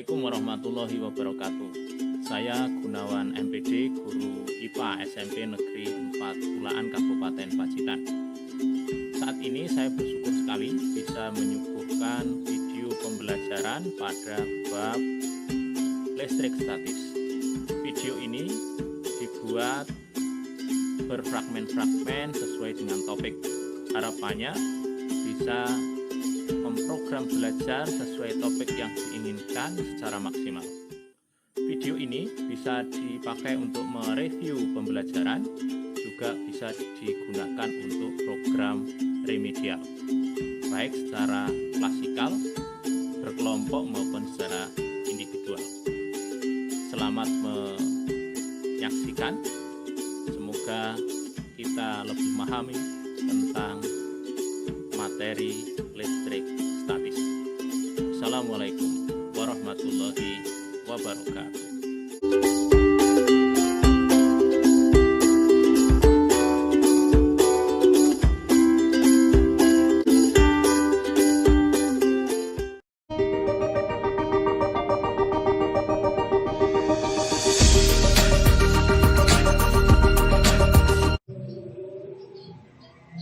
Assalamualaikum warahmatullahi wabarakatuh. Saya Gunawan MPD, Guru IPA SMP Negeri 4 Ulaan Kabupaten Pacitan. Saat ini saya bersyukur sekali bisa menyuguhkan video pembelajaran pada bab listrik statis. Video ini dibuat berfragmen-fragmen sesuai dengan topik. Harapannya bisa memprogram belajar sesuai topik yang diinginkan secara maksimal. Video ini bisa dipakai untuk mereview pembelajaran, juga bisa digunakan untuk program remedial, baik secara klasikal, berkelompok maupun secara individual. Selamat menyaksikan, semoga kita lebih memahami tentang materi listrik statis. Assalamualaikum warahmatullahi wabarakatuh.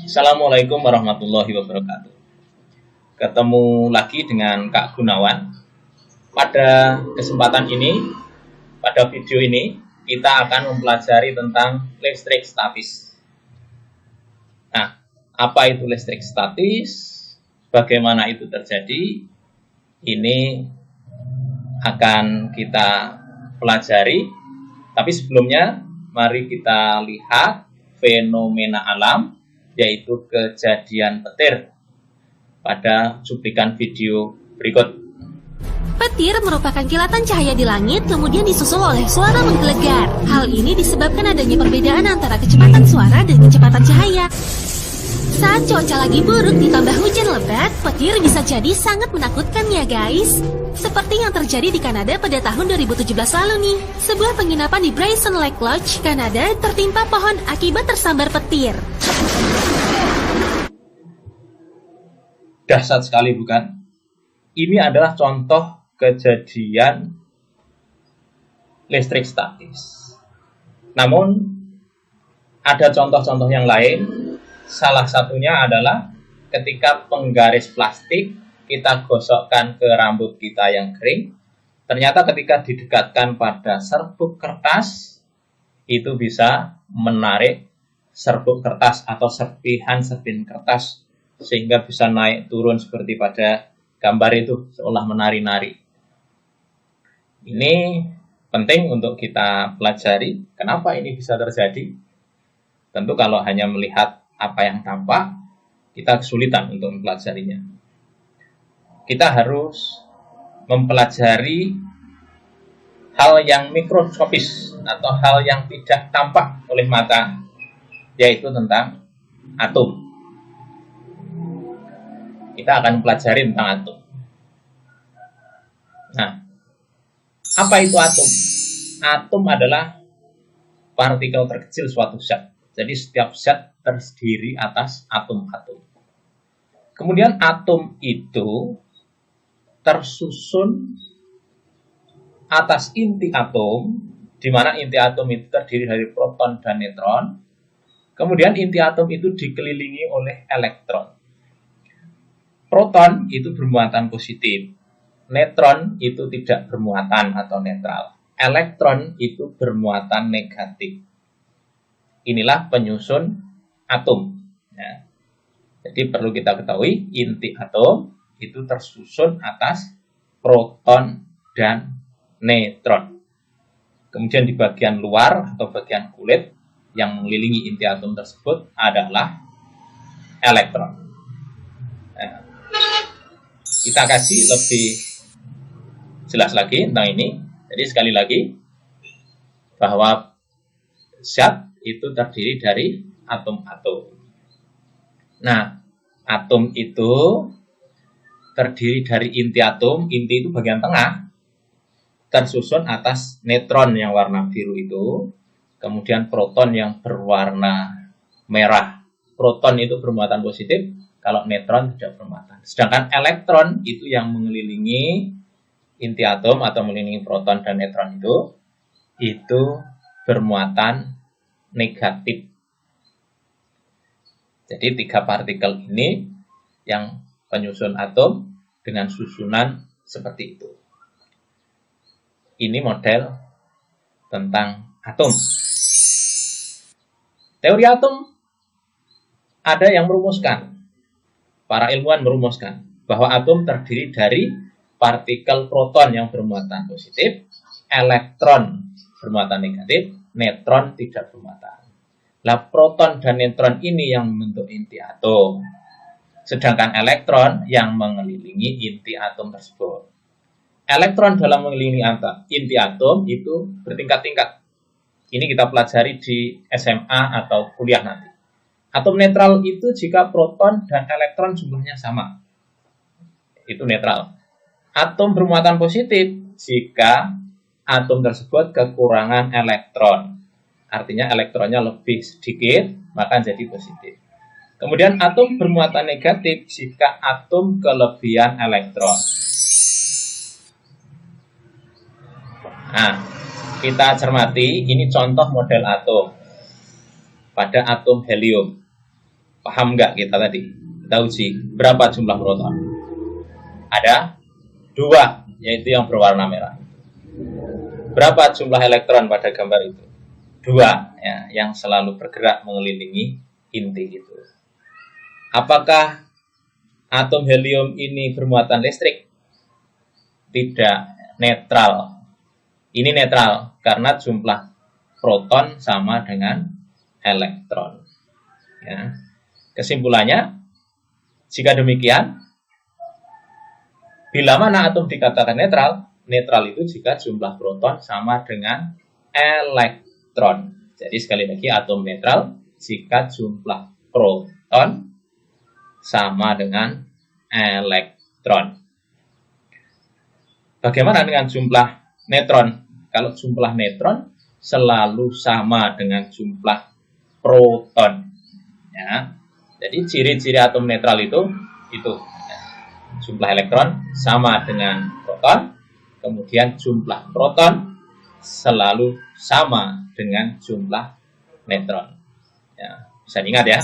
Assalamualaikum warahmatullahi wabarakatuh. Ketemu lagi dengan Kak Gunawan. Pada kesempatan ini, pada video ini, kita akan mempelajari tentang listrik statis. Nah, apa itu listrik statis? Bagaimana itu terjadi? Ini akan kita pelajari. Tapi sebelumnya, mari kita lihat fenomena alam, yaitu kejadian petir pada cuplikan video berikut. Petir merupakan kilatan cahaya di langit kemudian disusul oleh suara menggelegar. Hal ini disebabkan adanya perbedaan antara kecepatan suara dan kecepatan cahaya. Saat cuaca lagi buruk ditambah hujan lebat, petir bisa jadi sangat menakutkan ya guys. Seperti yang terjadi di Kanada pada tahun 2017 lalu nih. Sebuah penginapan di Bryson Lake Lodge, Kanada tertimpa pohon akibat tersambar petir. Dahsyat sekali bukan? Ini adalah contoh kejadian listrik statis. Namun ada contoh-contoh yang lain. Salah satunya adalah ketika penggaris plastik kita gosokkan ke rambut kita yang kering. Ternyata ketika didekatkan pada serbuk kertas, itu bisa menarik serbuk kertas atau serpihan-serpihan kertas sehingga bisa naik turun seperti pada gambar itu, seolah menari-nari. Ini penting untuk kita pelajari. Kenapa ini bisa terjadi? Tentu kalau hanya melihat apa yang tampak, kita kesulitan untuk mempelajarinya. Kita harus mempelajari hal yang mikroskopis atau hal yang tidak tampak oleh mata, yaitu tentang atom. Kita akan pelajari tentang atom. Nah, apa itu atom? Atom adalah partikel terkecil suatu zat. Jadi setiap zat terdiri atas atom-atom. Kemudian atom itu tersusun atas inti atom, di mana inti atom itu terdiri dari proton dan neutron. Kemudian inti atom itu dikelilingi oleh elektron. Proton itu bermuatan positif, neutron itu tidak bermuatan atau netral, elektron itu bermuatan negatif. Inilah penyusun atom. Ya. Jadi perlu kita ketahui, inti atom itu tersusun atas proton dan neutron. Kemudian di bagian luar atau bagian kulit yang mengelilingi inti atom tersebut adalah elektron. Nah, kita kasih lebih jelas lagi tentang ini. Jadi sekali lagi, bahwa zat itu terdiri dari atom-atom. Nah, atom itu terdiri dari inti atom. Inti itu bagian tengah, tersusun atas neutron yang warna biru itu, kemudian proton yang berwarna merah. Proton itu bermuatan positif, kalau neutron tidak bermuatan. Sedangkan elektron itu yang mengelilingi inti atom atau mengelilingi proton dan neutron itu bermuatan negatif. Jadi 3 partikel ini yang penyusun atom dengan susunan seperti itu. Ini model tentang atom. Teori atom ada yang merumuskan, para ilmuwan merumuskan bahwa atom terdiri dari partikel proton yang bermuatan positif, elektron bermuatan negatif, neutron tidak bermuatan. Lah proton dan neutron ini yang membentuk inti atom, sedangkan elektron yang mengelilingi inti atom tersebut. Elektron dalam mengelilingi inti atom itu bertingkat-tingkat. Ini kita pelajari di SMA atau kuliah nanti. Atom netral itu jika proton dan elektron jumlahnya sama. Itu netral. Atom bermuatan positif jika atom tersebut kekurangan elektron. Artinya elektronnya lebih sedikit, maka jadi positif. Kemudian atom bermuatan negatif jika atom kelebihan elektron. Nah, kita cermati, ini contoh model atom. Pada atom helium. Paham nggak kita tadi? Kita uji, berapa jumlah proton? Ada 2, yaitu yang berwarna merah. Berapa jumlah elektron pada gambar itu? 2, ya, yang selalu bergerak mengelilingi inti itu. Apakah atom helium ini bermuatan listrik? Tidak, netral. Ini netral karena jumlah proton sama dengan elektron. Ya. Kesimpulannya, jika demikian, bila mana atom dikatakan netral? Netral itu jika jumlah proton sama dengan elektron. Jadi sekali lagi, atom netral jika jumlah proton sama dengan elektron. Bagaimana dengan jumlah neutron? Kalau jumlah neutron selalu sama dengan jumlah proton. Ya. Jadi ciri-ciri atom netral itu ya. Jumlah elektron sama dengan proton, kemudian jumlah proton selalu sama dengan jumlah neutron. Ya, bisa diingat ya.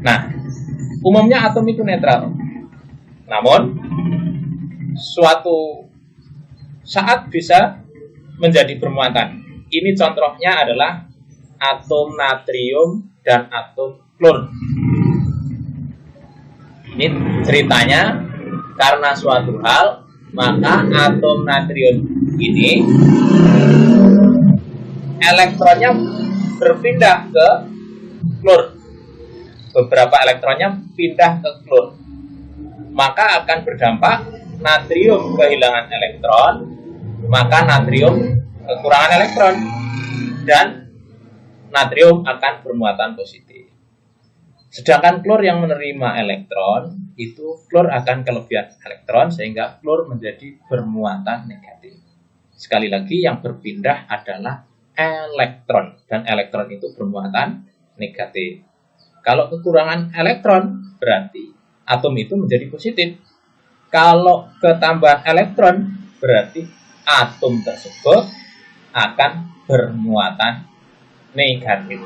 Nah, umumnya atom itu netral. Namun suatu saat bisa menjadi bermuatan. Ini contohnya adalah atom natrium dan atom klor. Ini ceritanya karena suatu hal, maka atom natrium ini elektronnya berpindah ke klor. Beberapa elektronnya pindah ke klor. Maka akan berdampak natrium kehilangan elektron, maka natrium kekurangan elektron, dan natrium akan bermuatan positif. Sedangkan klor yang menerima elektron, itu klor akan kelebihan elektron, sehingga klor menjadi bermuatan negatif. Sekali lagi, yang berpindah adalah elektron, dan elektron itu bermuatan negatif. Kalau kekurangan elektron, berarti atom itu menjadi positif. Kalau ketambahan elektron, berarti atom tersebut akan bermuatan negatif.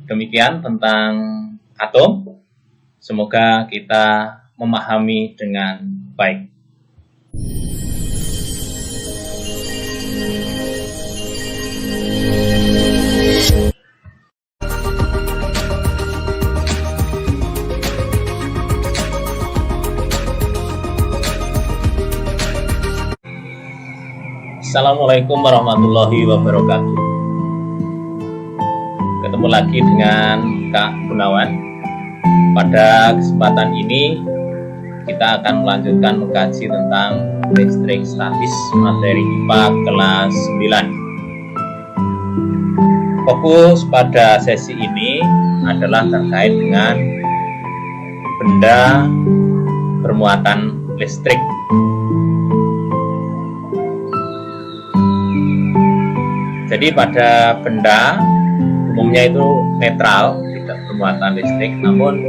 Demikian tentang atom. Semoga kita memahami dengan baik. Assalamualaikum warahmatullahi wabarakatuh. Ketemu lagi dengan Kak Gunawan. Pada kesempatan ini kita akan melanjutkan mengkaji tentang listrik statis materi IPA kelas 9. Fokus pada sesi ini adalah terkait dengan benda bermuatan listrik. Jadi pada benda umumnya itu netral, tidak bermuatan bermuatan listrik, namun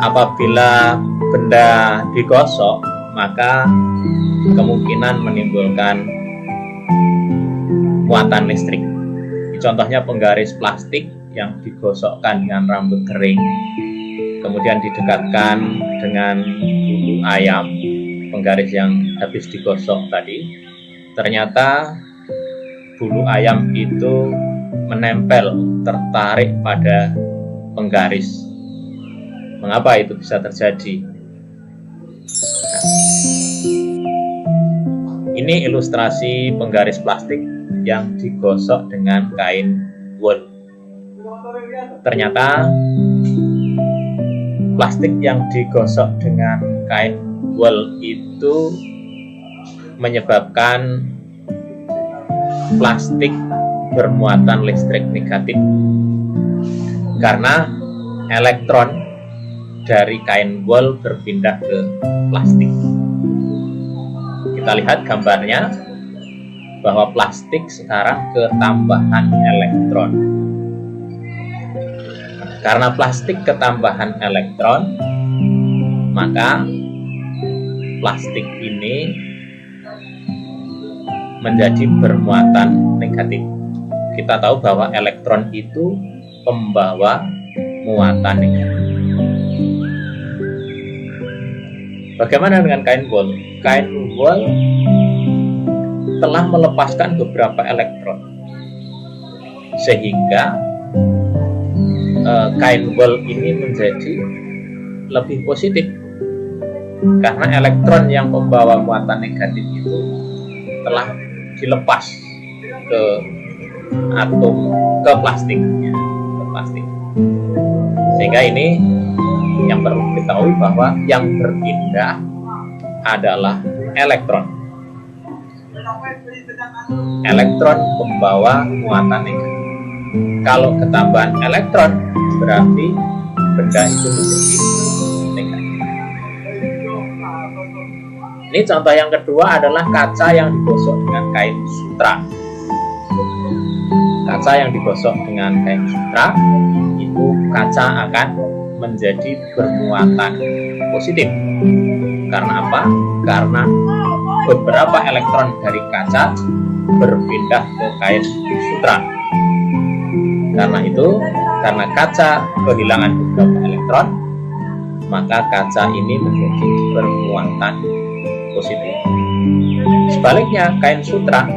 apabila benda digosok maka kemungkinan menimbulkan muatan listrik. Contohnya penggaris plastik yang digosokkan dengan rambut kering, kemudian didekatkan dengan bulu ayam, penggaris yang habis digosok tadi, ternyata bulu ayam itu menempel, tertarik pada penggaris. Mengapa itu bisa terjadi? Nah, ini ilustrasi penggaris plastik yang digosok dengan kain wool. Ternyata plastik yang digosok dengan kain wool itu menyebabkan plastik bermuatan listrik negatif karena elektron dari kain wool berpindah ke plastik. Kita lihat gambarnya bahwa plastik sekarang ketambahan elektron. Karena plastik ketambahan elektron, maka plastik ini menjadi bermuatan negatif. Kita tahu bahwa elektron itu pembawa muatan negatif. Bagaimana dengan kain wool? Kain wool telah melepaskan beberapa elektron, sehingga kain wool ini menjadi lebih positif karena elektron yang membawa muatan negatif itu telah dilepas ke atom, ke plastiknya, ke plastik. Sehingga ini yang perlu diketahui bahwa yang berpindah adalah elektron. Elektron membawa muatan negatif. Kalau ketambahan elektron berarti benda itu menjadi negatif. Ini contoh yang kedua adalah kaca yang digosok dengan kain sutra. Kaca yang digosok dengan kain sutra itu kaca akan menjadi bermuatan positif. Karena apa? Karena beberapa elektron dari kaca berpindah ke kain sutra. Karena itu, karena kaca kehilangan beberapa elektron, maka kaca ini menjadi bermuatan positif. Sebaliknya, kain sutra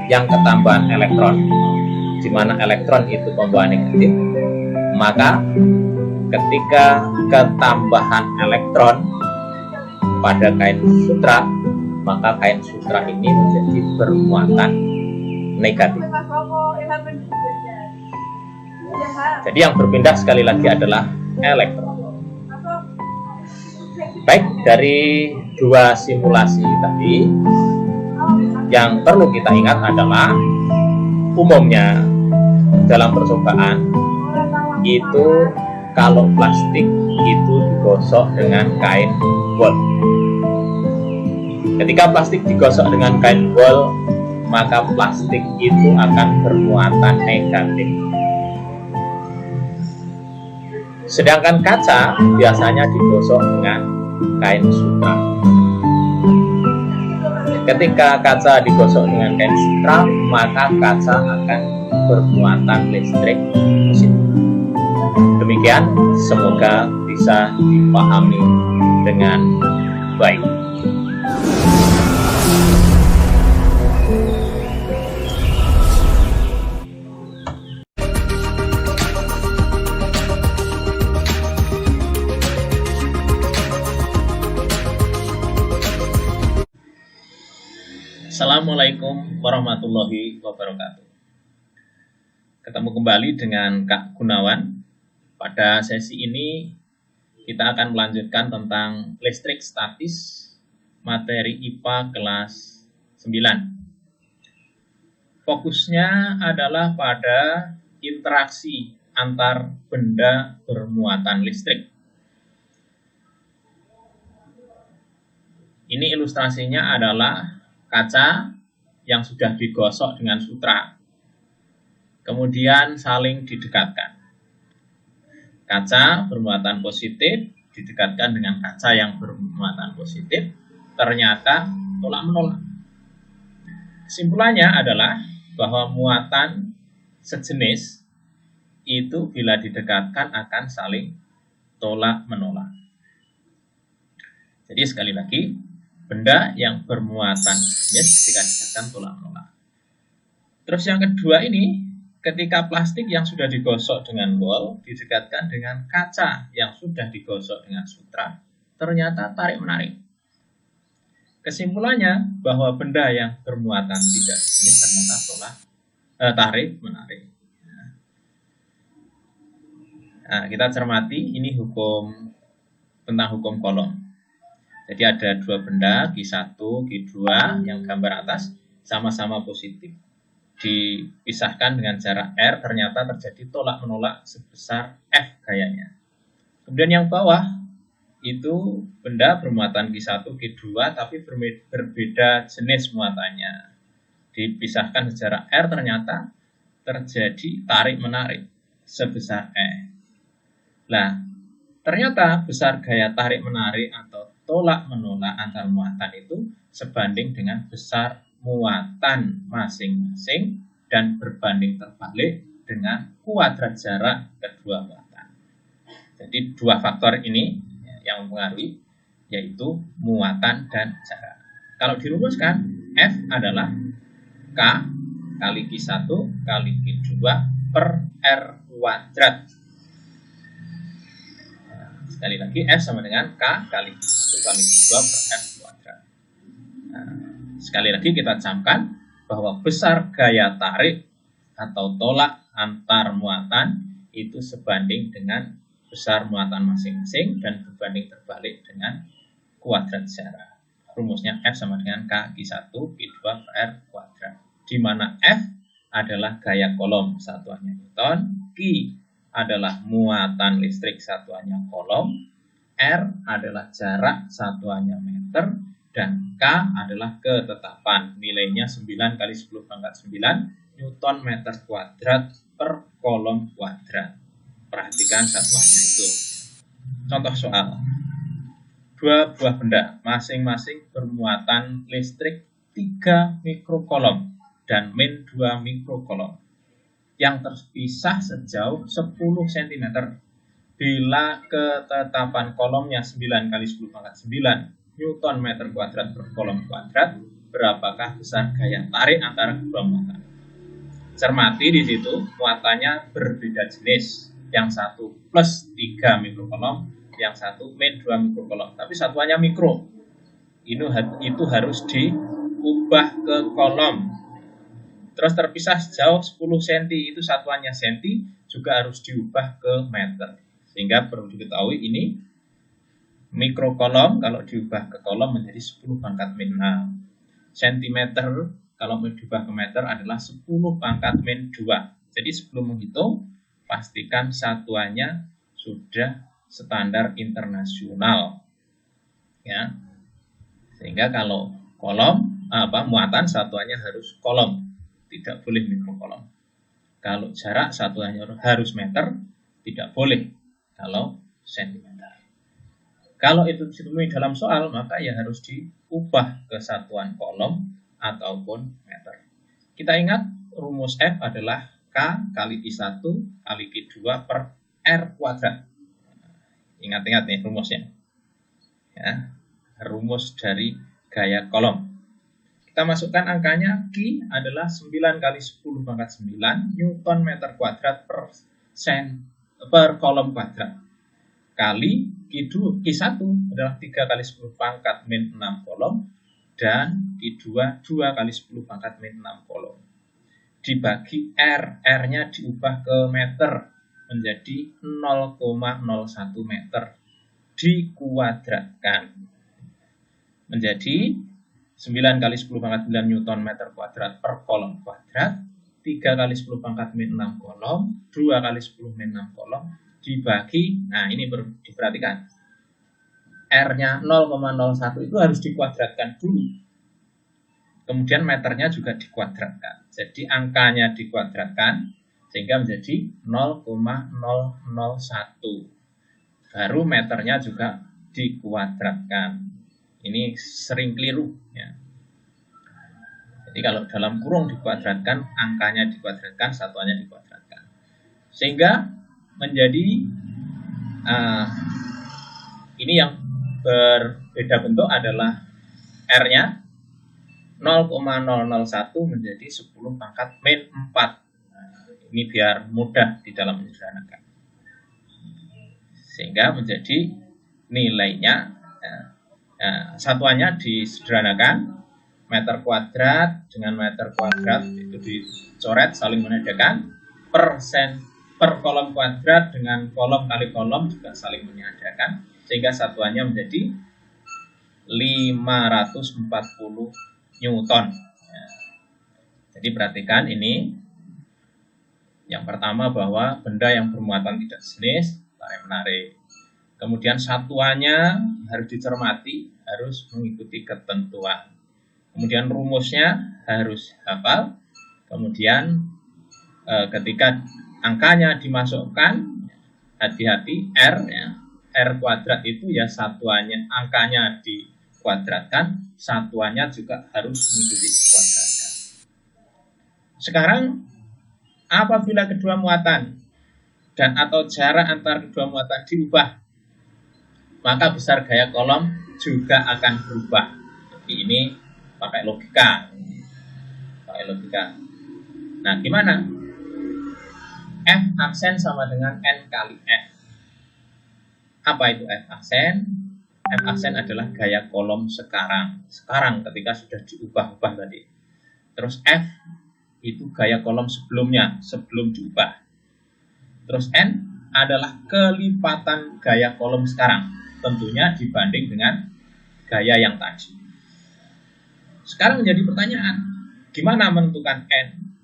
yang ketambahan elektron, di mana elektron itu pembawa negatif, maka ketika ketambahan elektron pada kain sutra, maka kain sutra ini menjadi bermuatan negatif. Jadi yang berpindah sekali lagi adalah elektron. Baik, dari dua simulasi tadi, yang perlu kita ingat adalah umumnya dalam percobaan itu kalau plastik itu digosok dengan kain wool. Ketika plastik digosok dengan kain wool, maka plastik itu akan bermuatan negatif. Sedangkan kaca biasanya digosok dengan kain sutra. Ketika kaca digosok dengan kain sutra, maka kaca akan bermuatan listrik positif. Demikian, semoga bisa dipahami dengan baik. Assalamualaikum warahmatullahi wabarakatuh. Ketemu kembali dengan Kak Gunawan. Pada sesi ini kita akan melanjutkan tentang listrik statis materi IPA kelas 9. Fokusnya adalah pada interaksi antar benda bermuatan listrik. Ini ilustrasinya adalah kaca yang sudah digosok dengan sutra, kemudian saling didekatkan. Kaca bermuatan positif didekatkan dengan kaca yang bermuatan positif, ternyata tolak menolak. Kesimpulannya adalah bahwa muatan sejenis itu bila didekatkan akan saling tolak menolak. Jadi sekali lagi, benda yang bermuatan sejenis ketika didekatkan tolak menolak. Terus yang kedua ini, ketika plastik yang sudah digosok dengan wol didekatkan dengan kaca yang sudah digosok dengan sutra, ternyata tarik-menarik. Kesimpulannya bahwa benda yang bermuatan tidak sejenis ternyata tarik-menarik. Nah, kita cermati ini tentang hukum Coulomb. Jadi ada dua benda, Q1, Q2 yang gambar atas sama-sama positif. Dipisahkan dengan jarak R, ternyata terjadi tolak-menolak sebesar F gayanya. Kemudian yang bawah itu benda bermuatan Q1, Q2 tapi berbeda jenis muatannya. Dipisahkan jarak R, ternyata terjadi tarik-menarik sebesar E. Nah, ternyata besar gaya tarik-menarik atau tolak-menolak antar muatan itu sebanding dengan besar muatan masing-masing dan berbanding terbalik dengan kuadrat jarak kedua muatan. Jadi dua faktor ini yang mempengaruhi, yaitu muatan dan jarak. Kalau dirumuskan, F adalah K kali Q1 kali Q2 per R kuadrat. Sekali lagi, F sama dengan K kali Q1 kali Q2 per R kuadrat. Sekali lagi kita camkan bahwa besar gaya tarik atau tolak antar muatan itu sebanding dengan besar muatan masing-masing dan berbanding terbalik dengan kuadrat jarak. Rumusnya F sama dengan K Q1 Q2 per R kuadrat. Di mana F adalah gaya Coulomb satuannya Newton, Q adalah muatan listrik satuannya Coulomb, R adalah jarak satuannya meter, dan K adalah ketetapan, nilainya 9 kali 10 pangkat 9 Newton meter kuadrat per Coulomb kuadrat. Perhatikan satuannya itu. Contoh soal. Dua buah benda masing-masing bermuatan listrik 3 mikrocoulomb dan min 2 mikrocoulomb yang terpisah sejauh 10 cm. Bila ketetapan Coulombnya 9 kali 10 pangkat 9 Newton meter kuadrat per Coulomb kuadrat, berapakah besar gaya tarik antara kedua muatan? Cermati di situ muatannya berbeda jenis. Yang satu plus 3 mikrocoulomb, yang satu min 2 mikrocoulomb. Tapi satuannya mikro. Itu harus diubah ke coulomb. Terus terpisah sejauh 10 cm, itu satuannya cm, juga harus diubah ke meter. Sehingga perlu diketahui ini mikrocoulomb kalau diubah ke coulomb menjadi 10 pangkat min 6. Sentimeter kalau diubah ke meter adalah 10 pangkat min 2. Jadi sebelum menghitung, pastikan satuannya sudah standar internasional. Ya. Sehingga kalau muatan satuannya harus coulomb, tidak boleh mikrocoulomb. Kalau jarak satuannya harus meter, tidak boleh kalau sentimeter. Kalau itu ditemui dalam soal, maka ya harus diubah ke satuan coulomb ataupun meter. Kita ingat rumus F adalah K kali Q1 kali Q2 per R kuadrat. Ingat-ingat nih rumusnya. Ya, rumus dari gaya Coulomb. Kita masukkan angkanya, Q adalah 9 kali 10 pangkat 9 Newton meter kuadrat per Coulomb kuadrat. Kali Q1 adalah 3 kali 10 pangkat min 6 Coulomb, dan Q2 2 kali 10 pangkat min 6 Coulomb. Dibagi R, R-nya diubah ke meter menjadi 0,01 meter. Dikuadratkan menjadi 9 kali 10 pangkat 9 Newton meter kuadrat per Coulomb kuadrat, 3 kali 10 pangkat min 6 Coulomb, 2 kali 10 min 6 Coulomb, dibagi, nah ini diperhatikan, R-nya 0,01 itu harus dikuadratkan dulu. Kemudian meternya juga dikuadratkan. Jadi angkanya dikuadratkan, sehingga menjadi 0,001. Baru meternya juga dikuadratkan. Ini sering keliru ya. Jadi kalau dalam kurung dikuadratkan, angkanya dikuadratkan, satuannya dikuadratkan. Sehingga menjadi ini yang berbeda bentuk adalah R-nya 0,001 menjadi 10 pangkat min 4. Ini biar mudah di dalam menyederhanakan. Sehingga menjadi nilainya satuannya disederhanakan, meter kuadrat dengan meter kuadrat itu dicoret saling menandakan, per kolom kuadrat dengan kolom kali kolom juga saling menyandakan, sehingga satuannya menjadi 540 Newton. Jadi perhatikan ini. Yang pertama bahwa benda yang bermuatan tidak sejenis, tarik-menarik. Kemudian satuannya harus dicermati, harus mengikuti ketentuan. Kemudian rumusnya harus hafal. Kemudian ketika angkanya dimasukkan, hati-hati R ya. R kuadrat itu ya satuannya, angkanya dikuadratkan, satuannya juga harus mengikuti dikuadratkan. Sekarang apabila kedua muatan dan atau jarak antar kedua muatan diubah, maka besar gaya kolom juga akan berubah. Jadi ini pakai logika. Nah, gimana? F aksen sama dengan N kali F. Apa itu F aksen? F aksen adalah gaya kolom sekarang. Sekarang ketika sudah diubah-ubah tadi. Terus F itu gaya kolom sebelumnya, sebelum diubah. Terus N adalah kelipatan gaya kolom sekarang, tentunya dibanding dengan gaya yang tadi. Sekarang menjadi pertanyaan, gimana menentukan N?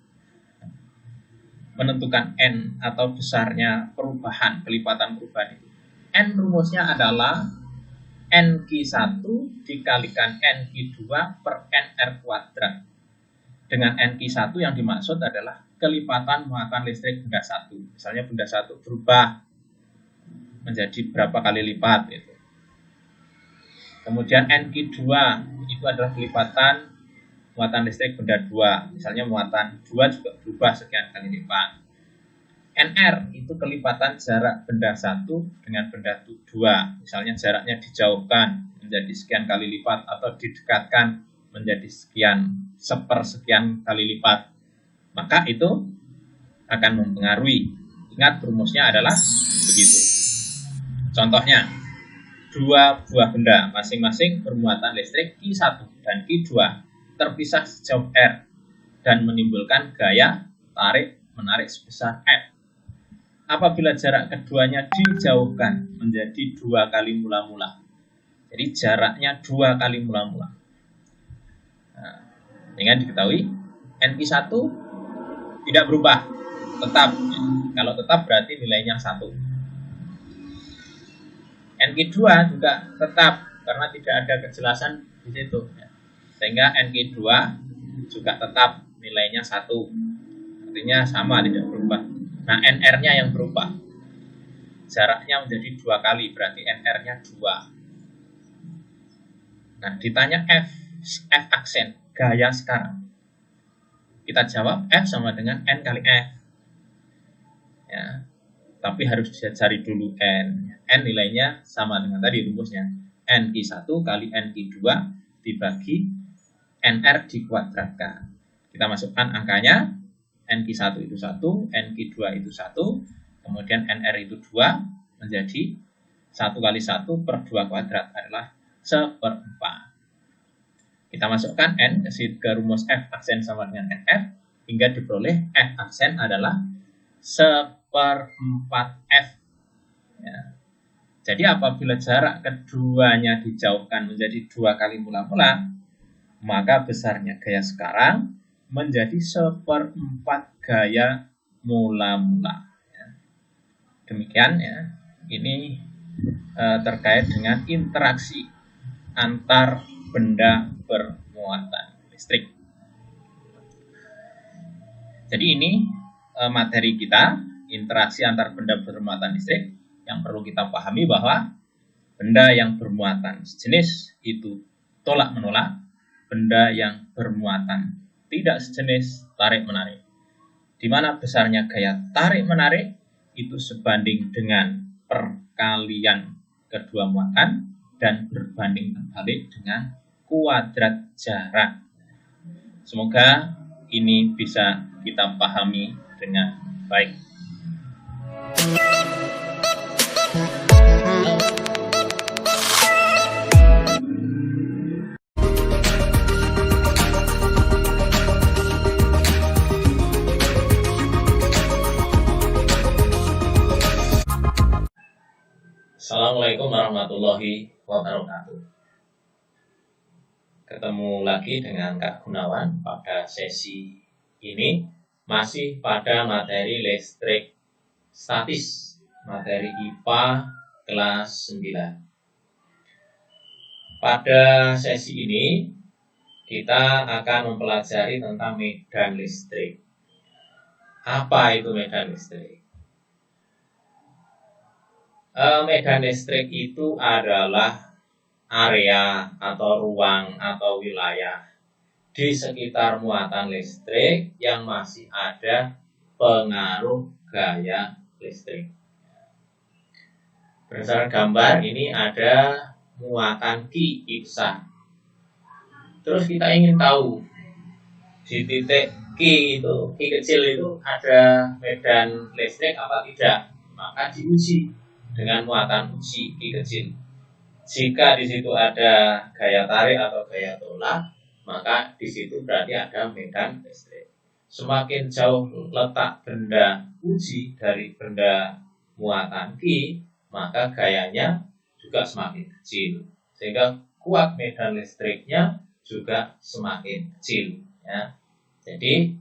Menentukan N atau besarnya perubahan, kelipatan perubahan itu. N rumusnya adalah NQ1 dikalikan NQ2 per NR kuadrat. Dengan NQ1 yang dimaksud adalah kelipatan muatan listrik benda satu. Misalnya benda satu berubah menjadi berapa kali lipat gitu. Kemudian NQ2 itu adalah kelipatan muatan listrik benda 2. Misalnya muatan 2 juga berubah sekian kali lipat. NR itu kelipatan jarak benda 1 dengan benda 2. Misalnya jaraknya dijauhkan menjadi sekian kali lipat atau didekatkan menjadi sepersekian kali lipat. Maka itu akan mempengaruhi. Ingat rumusnya adalah begitu. Contohnya, dua buah benda masing-masing bermuatan listrik Q1 dan Q2 terpisah sejauh R dan menimbulkan gaya tarik-menarik sebesar F. Apabila jarak keduanya dijauhkan menjadi 2 kali mula-mula. Jadi jaraknya 2 kali mula-mula. Nah, dengan diketahui NQ1 tidak berubah, tetap. Kalau tetap berarti nilainya 1. NQ2 juga tetap karena tidak ada kejelasan di situ. Sehingga NQ2 juga tetap nilainya 1. Artinya sama, tidak berubah. Nah, NR-nya yang berubah. Jaraknya menjadi 2 kali, berarti NR-nya 2. Nah, ditanya F aksen, gaya sekarang. Kita jawab F sama dengan N kali F. Ya, tapi harus dicari dulu N. N nilainya sama dengan tadi rumusnya. NQ1 kali NQ2 dibagi NR dikuadratkan. Kita masukkan angkanya. NQ1 itu 1, NQ2 itu 1, kemudian NR itu 2, menjadi 1 kali 1 per 2 kuadrat adalah 1/4. Kita masukkan N ke rumus F aksen sama dengan NF, hingga diperoleh F aksen adalah 1/4F. Ya. Jadi apabila jarak keduanya dijauhkan menjadi 2 kali mula-mula, maka besarnya gaya sekarang menjadi 1/4 gaya mula-mula. Demikian ya. Ini terkait dengan interaksi antar benda bermuatan listrik. Jadi ini materi kita, interaksi antar benda bermuatan listrik, yang perlu kita pahami bahwa benda yang bermuatan sejenis itu tolak-menolak, benda yang bermuatan tidak sejenis tarik-menarik. Di mana besarnya gaya tarik-menarik itu sebanding dengan perkalian kedua muatan dan berbanding terbalik dengan kuadrat jarak. Semoga ini bisa kita pahami dengan baik. Assalamualaikum warahmatullahi wabarakatuh. Ketemu lagi dengan Kak Gunawan pada sesi ini, masih pada materi listrik statis, materi IPA kelas 9. Pada sesi ini kita akan mempelajari tentang medan listrik. Apa itu medan listrik? Medan listrik itu adalah area atau ruang atau wilayah di sekitar muatan listrik yang masih ada pengaruh gaya listrik. Berdasarkan gambar ini ada muatan Q besar. Terus kita ingin tahu di titik Q kecil itu ada medan listrik apa tidak, maka diuji dengan muatan uji Q kecil. Jika di situ ada gaya tarik atau gaya tolak, maka di situ berarti ada medan listrik. Semakin jauh letak benda uji dari benda muatan Q, maka gayanya juga semakin kecil, sehingga kuat medan listriknya juga semakin kecil. Ya. Jadi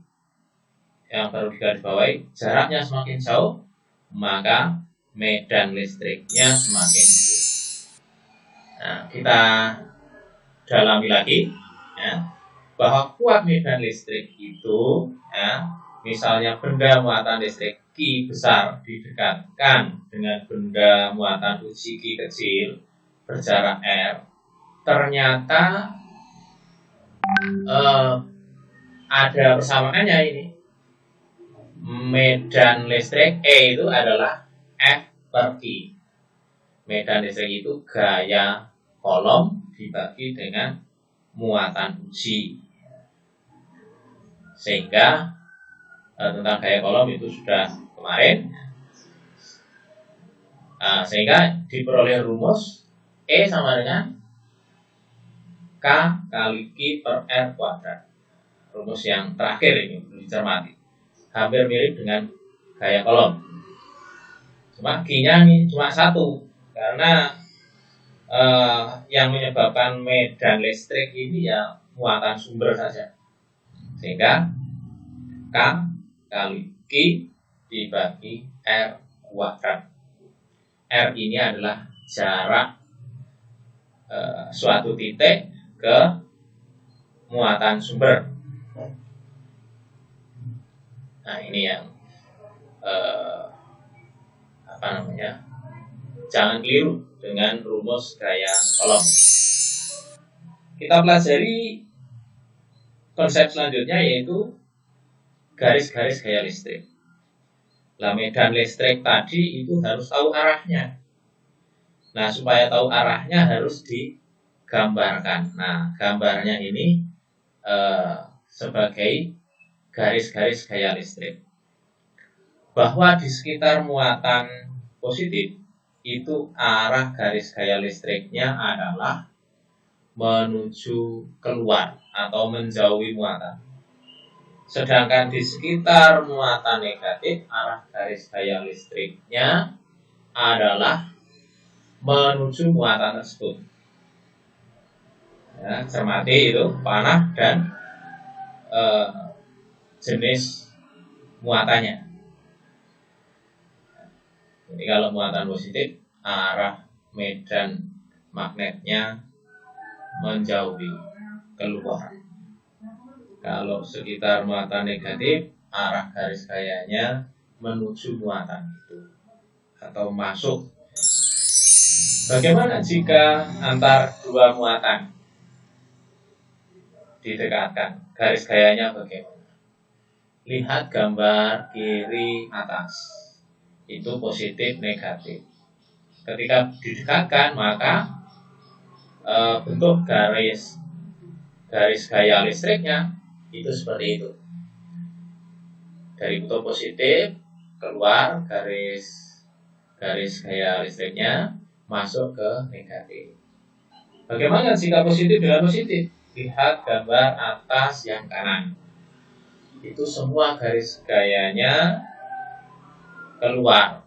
yang perlu digarisbawahi, jaraknya semakin jauh, maka medan listriknya semakin kecil. Nah, kita dalami lagi, ya, bahwa kuat medan listrik itu, ya, misalnya benda muatan listrik Q besar didekatkan dengan benda muatan uji Q kecil berjarak R, ternyata ada persamaannya ini. Medan listrik E itu adalah F per Q. Medan listrik itu gaya kolom dibagi dengan muatan uji. Sehingga tentang gaya kolom itu sudah kemarin. Sehingga diperoleh rumus E sama dengan K kali Q per R kuadrat. Rumus yang terakhir ini perlu dicermati. Hampir mirip dengan gaya kolom. Cuma Q-nya ini cuma satu. Karena yang menyebabkan medan listrik ini ya muatan sumber saja. Sehingga K kali Q dibagi R kuadrat. R ini adalah jarak suatu titik ke muatan sumber. Nah, ini yang jangan keliru dengan rumus gaya kolom. Kita pelajari konsep selanjutnya, yaitu garis-garis gaya listrik. Nah, medan listrik tadi itu harus tahu arahnya. Nah, supaya tahu arahnya harus digambarkan. Nah, gambarnya ini sebagai garis-garis gaya listrik. Bahwa di sekitar muatan positif itu arah garis gaya listriknya adalah menuju keluar atau menjauhi muatan. Sedangkan di sekitar muatan negatif, arah garis gaya listriknya adalah menuju muatan tersebut. Ya, cermati itu panah dan jenis muatannya. Jadi kalau muatan positif, arah medan magnetnya menjauhi keluar. Kalau sekitar muatan negatif, arah garis gayanya menuju muatan itu atau masuk. Bagaimana jika antar dua muatan didekatkan? Garis gayanya bagaimana? Lihat gambar kiri atas. Itu positif negatif. Ketika didekatkan maka bentuk garis gaya listriknya itu seperti itu. Dari kutub positif keluar garis gaya listriknya masuk ke negatif. Bagaimana jika positif dengan positif? Lihat gambar atas yang kanan. Itu semua garis gayanya keluar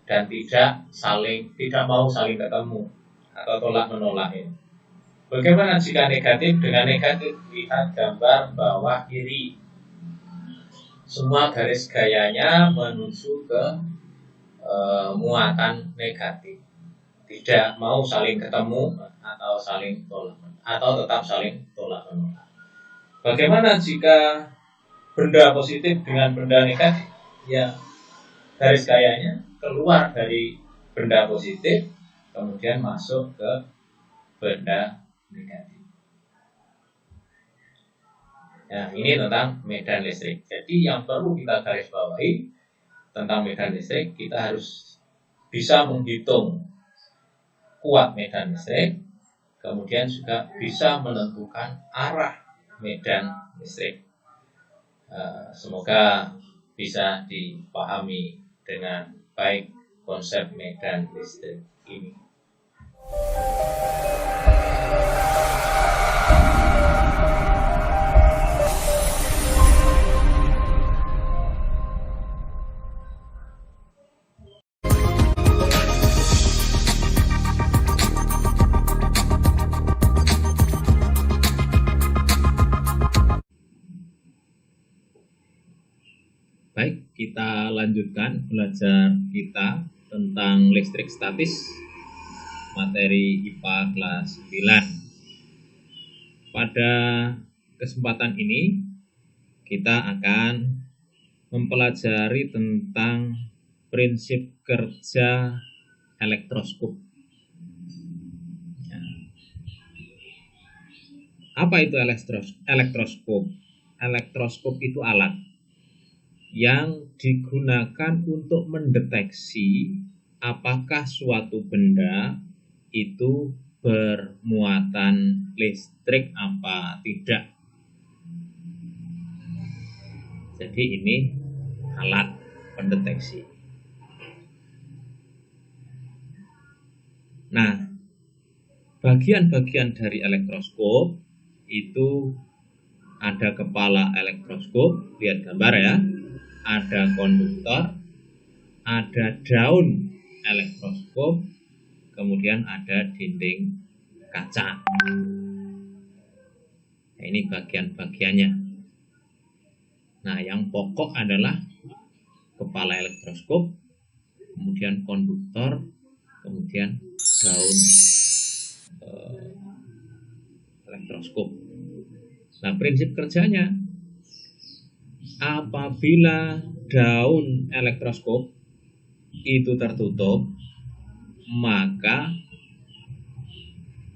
dan tidak mau saling ketemu atau tolak menolak ini. Bagaimana jika negatif dengan negatif? Lihat gambar bawah kiri. Semua garis gayanya menuju ke muatan negatif, tidak mau saling ketemu atau saling tolak atau tetap saling tolak menolak. Bagaimana jika benda positif dengan benda negatif? Ya, garis gayanya keluar dari benda positif kemudian masuk ke benda negatif. Nah, ini tentang medan listrik. Jadi yang perlu kita garis bawahi tentang medan listrik, kita harus bisa menghitung kuat medan listrik, kemudian juga bisa menentukan arah medan listrik. Semoga bisa dipahami dengan baik konsep medan listrik ini. Baik, kita lanjutkan belajar kita tentang listrik statis, materi IPA kelas 9. Pada kesempatan ini, kita akan mempelajari tentang prinsip kerja elektroskop. Apa itu elektroskop? Elektroskop itu alat yang digunakan untuk mendeteksi apakah suatu benda itu bermuatan listrik apa tidak. Jadi ini alat pendeteksi. Nah, bagian-bagian dari elektroskop itu ada kepala elektroskop, lihat gambar ya. Ada konduktor, ada daun elektroskop, kemudian ada dinding kaca. Nah, ini bagian-bagiannya. Nah, yang pokok adalah kepala elektroskop, kemudian konduktor, kemudian daun elektroskop. Nah, prinsip kerjanya, apabila daun elektroskop itu tertutup, maka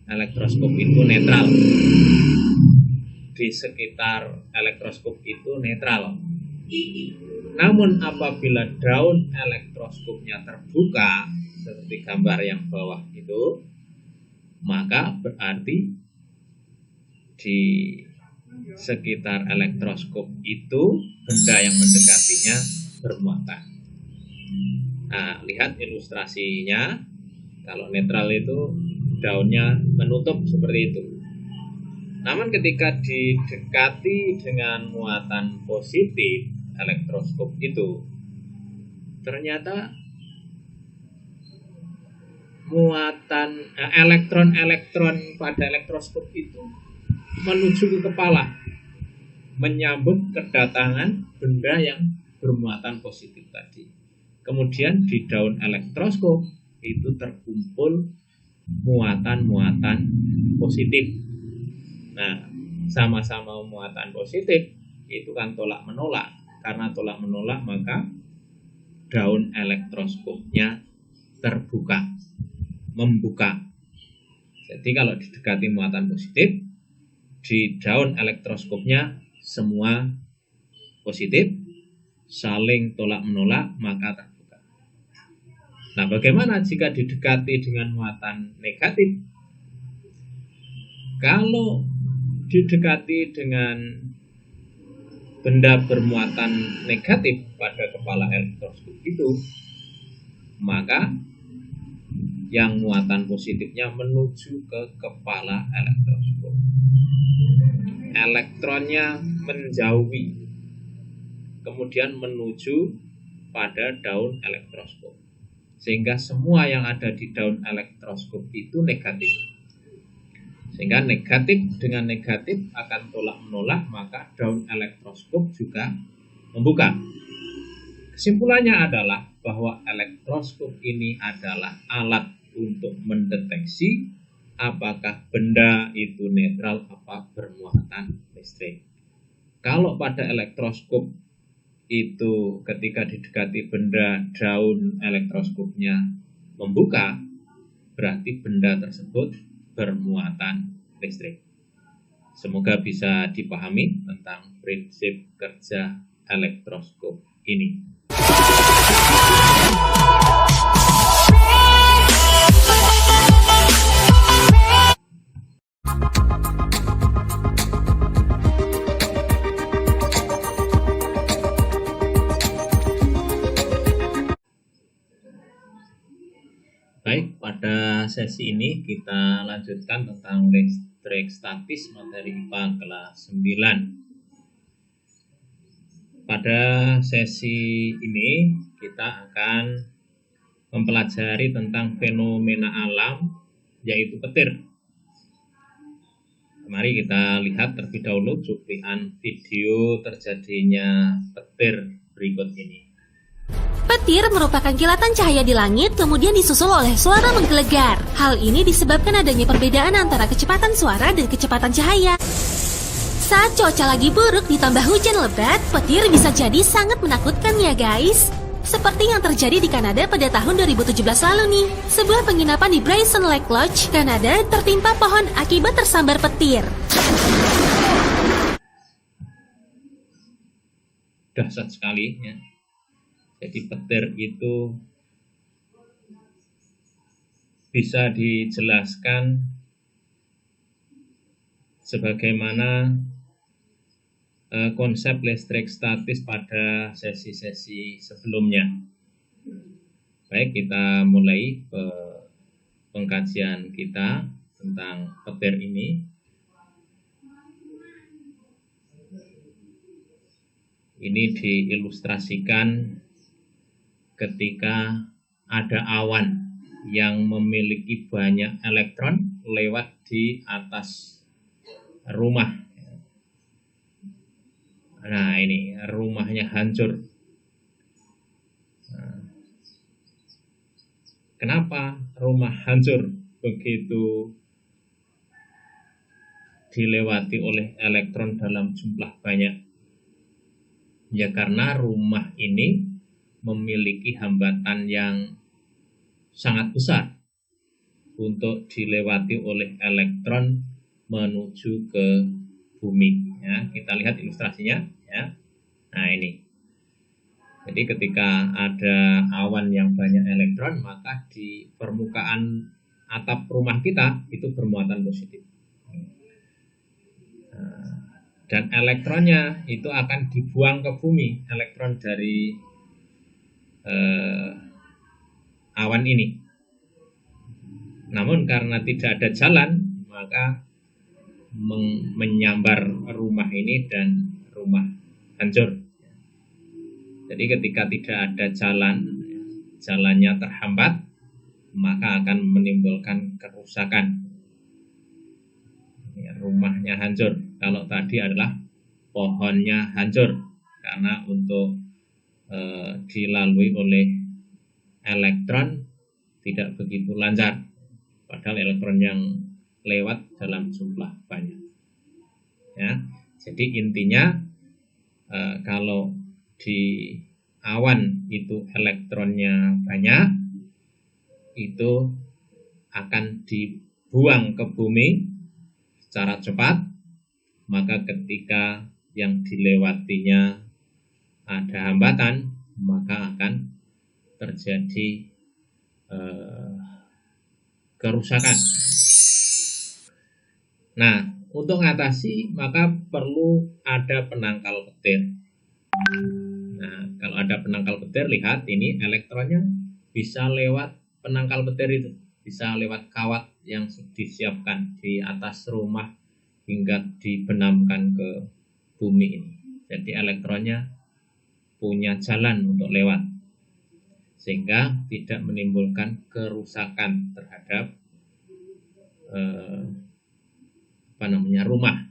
elektroskop itu netral. Di sekitar elektroskop itu netral. Namun apabila daun elektroskopnya terbuka, seperti gambar yang bawah itu, maka berarti di sekitar elektroskop itu benda yang mendekatinya bermuatan. Nah, lihat ilustrasinya. Kalau netral itu daunnya menutup seperti itu. Namun ketika didekati dengan muatan positif elektroskop itu, ternyata muatan elektron-elektron pada elektroskop itu menuju ke kepala, menyambut kedatangan benda yang bermuatan positif tadi. Kemudian di daun elektroskop itu terkumpul muatan-muatan positif. Nah, sama-sama muatan positif, itu kan tolak menolak. Karena tolak menolak maka daun elektroskopnya terbuka, membuka. Jadi kalau didekati muatan positif, di daun elektroskopnya semua positif, saling tolak menolak maka terbuka. Nah, bagaimana jika didekati dengan muatan negatif? Kalau didekati dengan benda bermuatan negatif pada kepala elektroskop itu, maka yang muatan positifnya menuju ke kepala elektroskop. Elektronnya menjauhi, kemudian menuju pada daun elektroskop. Sehingga semua yang ada di daun elektroskop itu negatif. Sehingga negatif dengan negatif akan tolak menolak, maka daun elektroskop juga membuka. Kesimpulannya adalah bahwa elektroskop ini adalah alat untuk mendeteksi apakah benda itu netral apa bermuatan listrik. Kalau pada elektroskop itu ketika didekati benda daun elektroskopnya membuka, berarti benda tersebut bermuatan listrik. Semoga bisa dipahami tentang prinsip kerja elektroskop ini. Baik, pada sesi ini kita lanjutkan tentang listrik statis materi IPA kelas 9. Pada sesi ini kita akan mempelajari tentang fenomena alam yaitu petir. Mari kita lihat terlebih dahulu cuplikan video terjadinya petir berikut ini. Petir merupakan kilatan cahaya di langit kemudian disusul oleh suara menggelegar. Hal ini disebabkan adanya perbedaan antara kecepatan suara dan kecepatan cahaya. Saat cuaca lagi buruk ditambah hujan lebat, petir bisa jadi sangat menakutkan ya guys. Seperti yang terjadi di Kanada pada tahun 2017 lalu nih. Sebuah penginapan di Bryson Lake Lodge, Kanada tertimpa pohon akibat tersambar petir. Dahsyat sekali ya. Jadi petir itu bisa dijelaskan sebagaimana konsep listrik statis pada sesi-sesi sebelumnya. Baik, kita mulai pengkajian kita tentang petir ini. Ini diilustrasikan ketika ada awan yang memiliki banyak elektron lewat di atas rumah. Nah, ini rumahnya hancur. Nah, kenapa rumah hancur begitu dilewati oleh elektron dalam jumlah banyak? Ya karena rumah ini memiliki hambatan yang sangat besar untuk dilewati oleh elektron menuju ke bumi. Ya, kita lihat ilustrasinya. Ya. Nah ini. Jadi ketika ada awan yang banyak elektron, maka di permukaan atap rumah kita itu bermuatan positif. Dan elektronnya itu akan dibuang ke bumi, elektron dari awan ini. Namun karena tidak ada jalan, maka menyambar rumah ini dan rumah hancur. Jadi ketika tidak ada jalan, jalannya terhambat, maka akan menimbulkan kerusakan. Ya, rumahnya hancur. Kalau tadi adalah pohonnya hancur karena untuk dilalui oleh elektron tidak begitu lancar, padahal elektron yang lewat dalam jumlah banyak. Ya, jadi intinya Kalau di awan itu elektronnya banyak, itu akan dibuang ke bumi secara cepat, maka ketika yang dilewatinya ada hambatan, maka akan terjadi kerusakan. Nah, untuk mengatasi maka perlu ada penangkal petir. Nah, kalau ada penangkal petir, lihat ini elektronnya bisa lewat penangkal petir itu, bisa lewat kawat yang disiapkan di atas rumah hingga dibenamkan ke bumi ini. Jadi elektronnya punya jalan untuk lewat, sehingga tidak menimbulkan kerusakan terhadap rumah.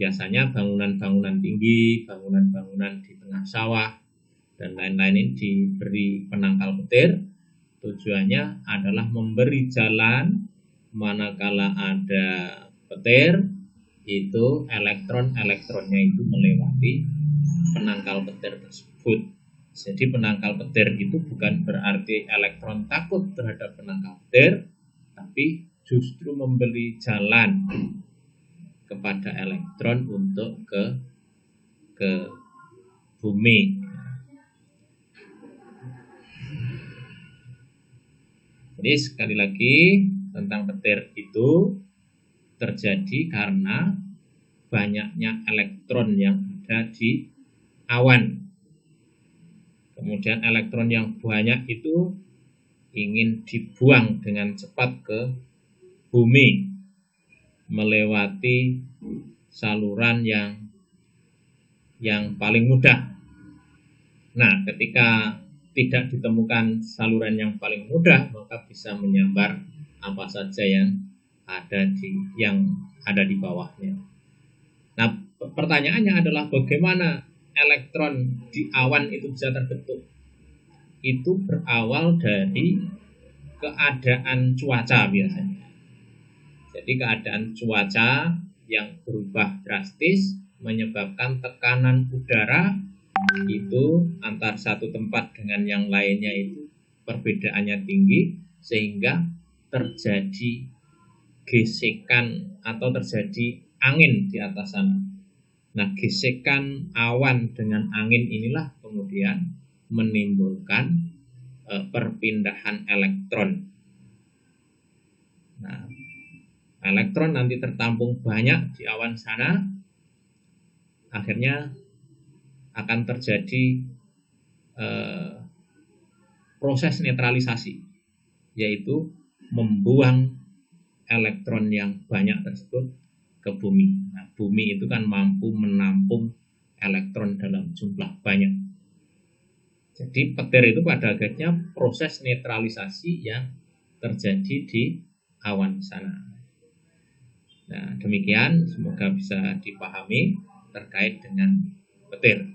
Biasanya bangunan-bangunan tinggi, bangunan-bangunan di tengah sawah, dan lain-lain ini diberi penangkal petir. Tujuannya adalah memberi jalan manakala ada petir, itu elektron-elektronnya itu melewati penangkal petir tersebut. Jadi penangkal petir itu bukan berarti elektron takut terhadap penangkal petir, tapi justru memberi jalan kepada elektron untuk ke bumi. Jadi sekali lagi, tentang petir itu terjadi karena banyaknya elektron yang ada di awan. Kemudian elektron yang banyak itu ingin dibuang dengan cepat ke bumi melewati saluran yang paling mudah. Nah, ketika tidak ditemukan saluran yang paling mudah, maka bisa menyambar apa saja yang ada di bawahnya. Nah, pertanyaannya adalah bagaimana elektron di awan itu bisa terbentuk? Itu berawal dari keadaan cuaca biasanya. Jadi keadaan cuaca yang berubah drastis menyebabkan tekanan udara itu antar satu tempat dengan yang lainnya itu perbedaannya tinggi, sehingga terjadi gesekan atau terjadi angin di atas sana. Nah, gesekan awan dengan angin inilah kemudian menimbulkan perpindahan elektron. Nah, elektron nanti tertampung banyak di awan sana, akhirnya akan terjadi proses netralisasi, yaitu membuang elektron yang banyak tersebut ke bumi. Nah, bumi itu kan mampu menampung elektron dalam jumlah banyak. Jadi petir itu pada akhirnya proses netralisasi yang terjadi di awan sana. Nah, demikian, semoga bisa dipahami terkait dengan petir.